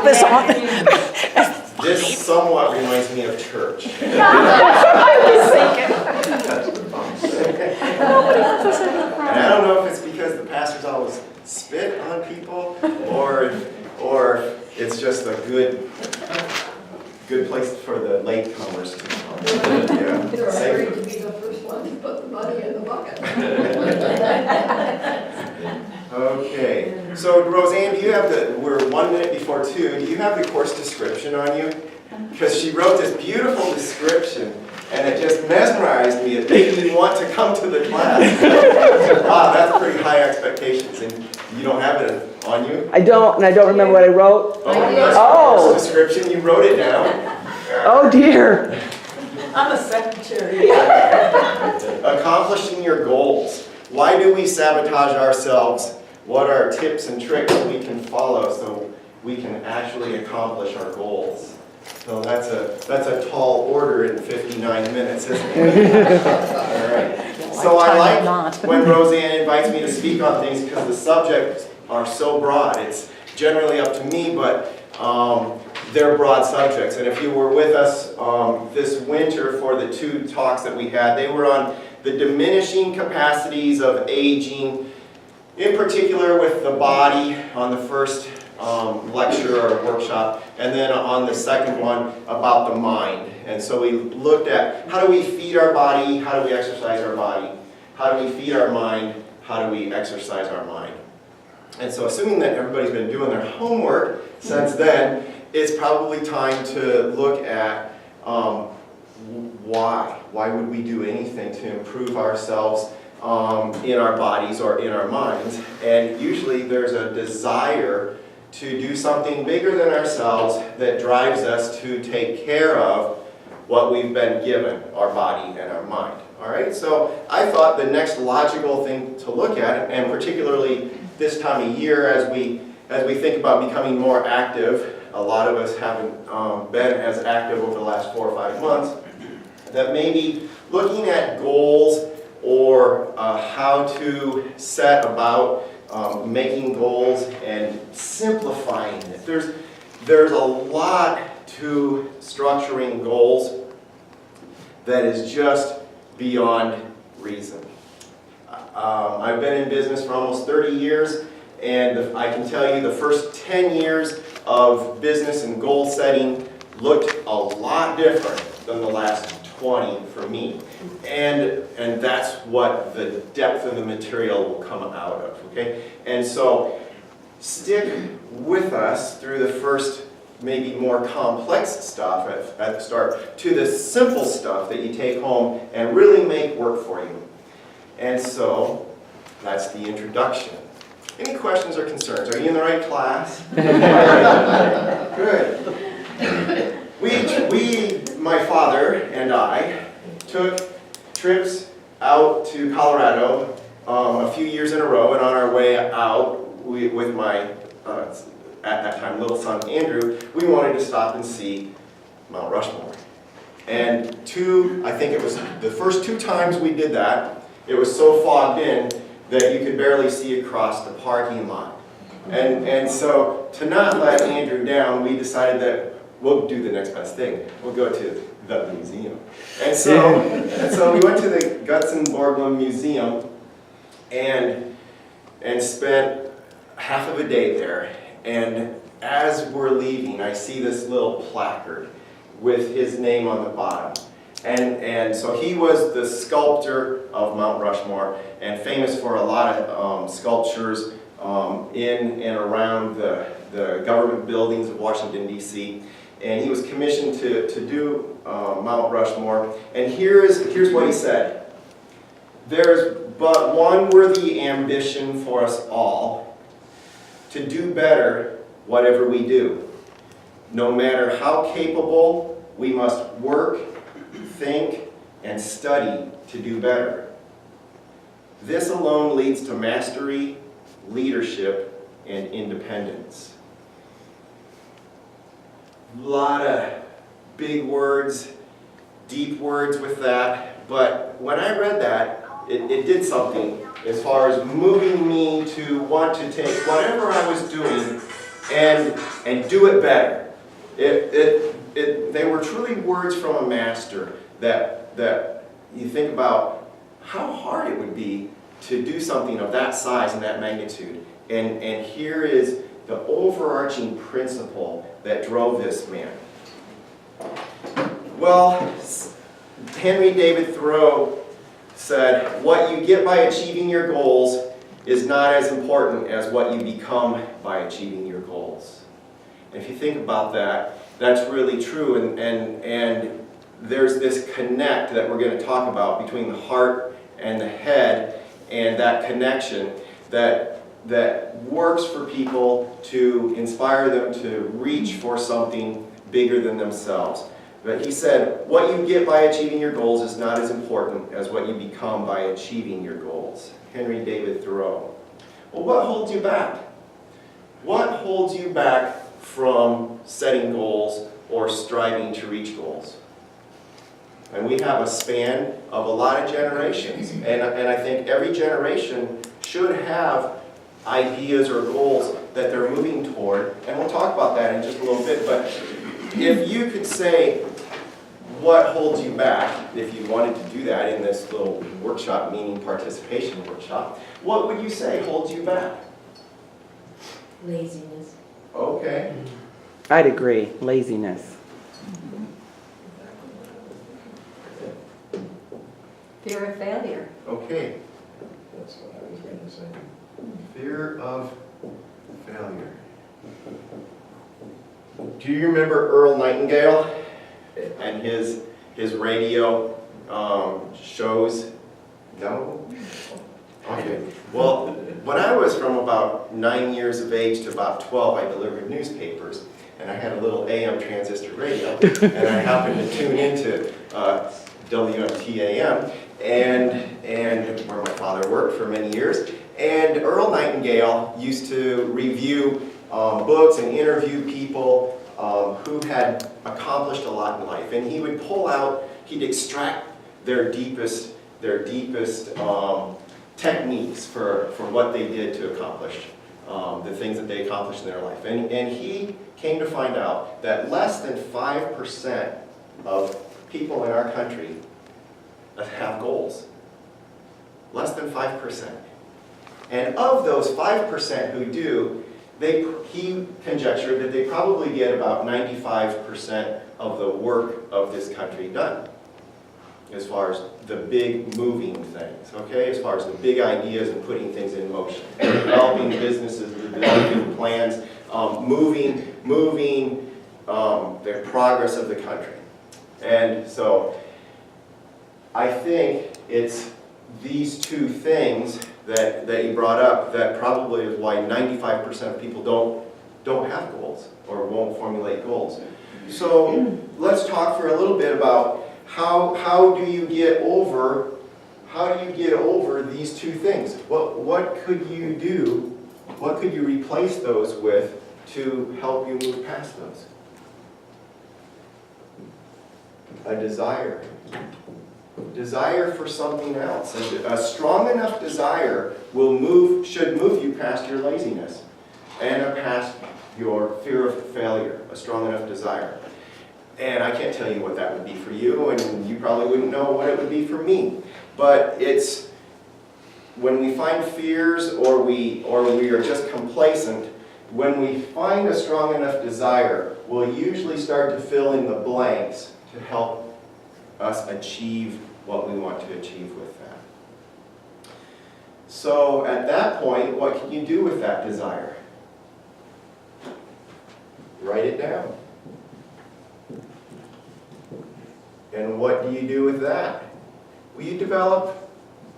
this on. This somewhat reminds me of church. I was thinking. And I don't know if it's because the pastors always spit on people, or it's just a good place for the latecomers to come. Yeah. They're afraid to be the first one to put the money in the bucket. Okay, so Roseanne, do you have we're 1 minute before 2, do you have the course description on you? Because she wrote this beautiful description, and it just mesmerized me. It made me want to come to the class. Wow, that's pretty high expectations, and you don't have it on you? I don't, and I don't remember what I wrote. Oh, that's the course description, you wrote it down. Oh dear. I'm a secretary. Accomplishing your goals. Why do we sabotage ourselves? What are tips and tricks we can follow so we can actually accomplish our goals? So that's a tall order in 59 minutes, isn't it? All right. So I like when Roseanne invites me to speak on things because the subjects are so broad. It's generally up to me, but they're broad subjects. And if you were with us this winter for the 2 talks that we had, they were on the diminishing capacities of aging, in particular with the body on the first lecture or workshop, and then on the second one about the mind. And so we looked at how do we feed our body, how do we exercise our body, how do we feed our mind, how do we exercise our mind. And so assuming that everybody's been doing their homework since then, it's probably time to look at why. Why would we do anything to improve ourselves in our bodies or in our minds? And usually there's a desire to do something bigger than ourselves that drives us to take care of what we've been given, our body and our mind. All right, so I thought the next logical thing to look at, and particularly this time of year as we think about becoming more active, a lot of us haven't been as active over the last 4 or 5 months, that maybe looking at goals or how to set about making goals and simplifying it. There's a lot to structuring goals that is just beyond reason. I've been in business for almost 30 years, and I can tell you the first 10 years of business and goal setting looked a lot different than the last 20 for me. And that's what the depth of the material will come out of, okay? And so stick with us through the first maybe more complex stuff at the start to the simple stuff that you take home and really make work for you. And so that's the introduction. Any questions or concerns? Are you in the right class? Good. My father and I took trips out to Colorado a few years in a row, and on our way out with my, at that time, little son Andrew, we wanted to stop and see Mount Rushmore. And I think it was the first 2 times we did that, it was so fogged in that you could barely see across the parking lot. And so to not let Andrew down, we decided that we'll do the next best thing. We'll go to the museum. And so we went to the Gutzenborglum Museum and spent half of a day there. And as we're leaving, I see this little placard with his name on the bottom. And so he was the sculptor of Mount Rushmore and famous for a lot of sculptures in and around the government buildings of Washington, D.C. And he was commissioned to do Mount Rushmore. And here's what he said. There's but one worthy ambition for us all, to do better whatever we do. No matter how capable, we must work, think, and study to do better. This alone leads to mastery, leadership, and independence. A lot of big words, deep words with that, but when I read that, it did something as far as moving me to want to take whatever I was doing and do it better. They were truly words from a master that you think about how hard it would be to do something of that size and that magnitude. And here is the overarching principle that drove this man. Well, Henry David Thoreau said, what you get by achieving your goals is not as important as what you become by achieving your goals. And if you think about that, that's really true, and there's this connect that we're going to talk about between the heart and the head, and that connection that works for people to inspire them to reach for something bigger than themselves. But he said, what you get by achieving your goals is not as important as what you become by achieving your goals. Henry David Thoreau. Well, what holds you back? What holds you back from setting goals or striving to reach goals? And we have a span of a lot of generations. And I think every generation should have ideas or goals that they're moving toward. And we'll talk about that in just a little bit. But if you could say what holds you back, if you wanted to do that in this little workshop, meaning participation workshop, what would you say holds you back? Laziness. Okay. I'd agree. Laziness. Fear of failure. Okay. That's what I was going to say. Fear of failure. Do you remember Earl Nightingale and his radio shows? No? Okay. Well, when I was from about 9 years of age to about 12, I delivered newspapers, and I had a little AM transistor radio, and I happened to tune into WMTAM, and where my father worked for many years. And Earl Nightingale used to review books and interview people who had accomplished a lot in life. And he would pull out, he'd extract their deepest techniques for what they did to accomplish the things that they accomplished in their life. And he came to find out that less than 5% of people in our country have goals. Less than 5%. And of those 5% who do, he conjectured that they probably get about 95% of the work of this country done, as far as the big moving things, okay? As far as the big ideas and putting things in motion, developing businesses, developing plans, moving the progress of the country. And so I think it's these two things that you brought up that probably is why 95% of people don't have goals or won't formulate goals. So let's talk for a little bit about how do you get over these two things? What could you do? What could you replace those with to help you move past those? A desire. Desire for something else. A strong enough desire should move you past your laziness and past your fear of failure. A strong enough desire. And I can't tell you what that would be for you, and you probably wouldn't know what it would be for me. But it's when we find fears or we are just complacent, when we find a strong enough desire, we'll usually start to fill in the blanks to help us achieve what we want to achieve with that. So at that point, what can you do with that desire? Write it down. And what do you do with that? Well, you develop,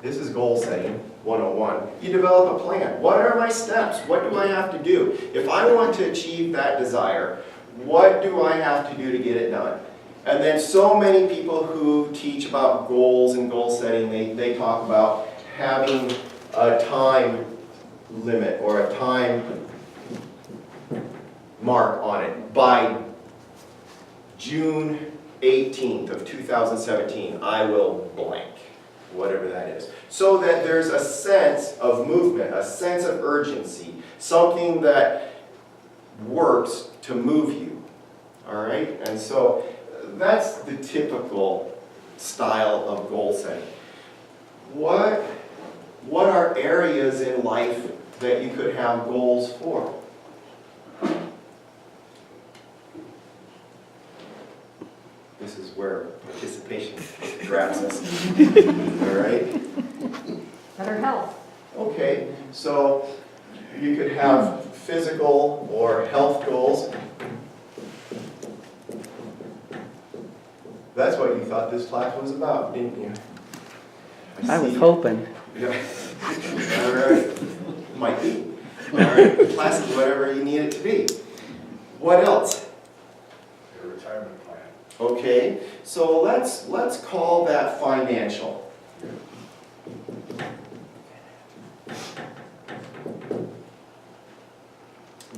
this is goal setting 101, you develop a plan. What are my steps? What do I have to do? If I want to achieve that desire, what do I have to do to get it done? And then so many people who teach about goals and goal setting, they talk about having a time limit or a time mark on it. By June 18th of 2017, I will blank, whatever that is. So that there's a sense of movement, a sense of urgency, something that works to move you, all right? And so that's the typical style of goal setting. What are areas in life that you could have goals for? This is where participation grabs us, all right? Better health. Okay, so you could have physical or health goals. That's what you thought this class was about, didn't you? I was see. hoping. Yeah. All right. Might be. All right. The class is whatever you need it to be. What else? Your retirement plan. Okay. So let's call that financial.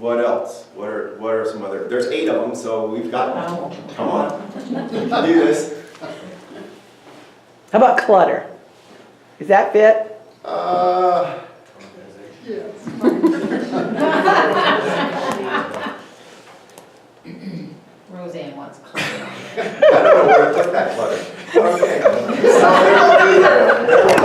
What else? What are some other? There's 8 of them, so we've got. Come on. You can do this. How about clutter? Does that fit? Roseanne wants clutter. I don't know where to put that clutter. Okay. So there will be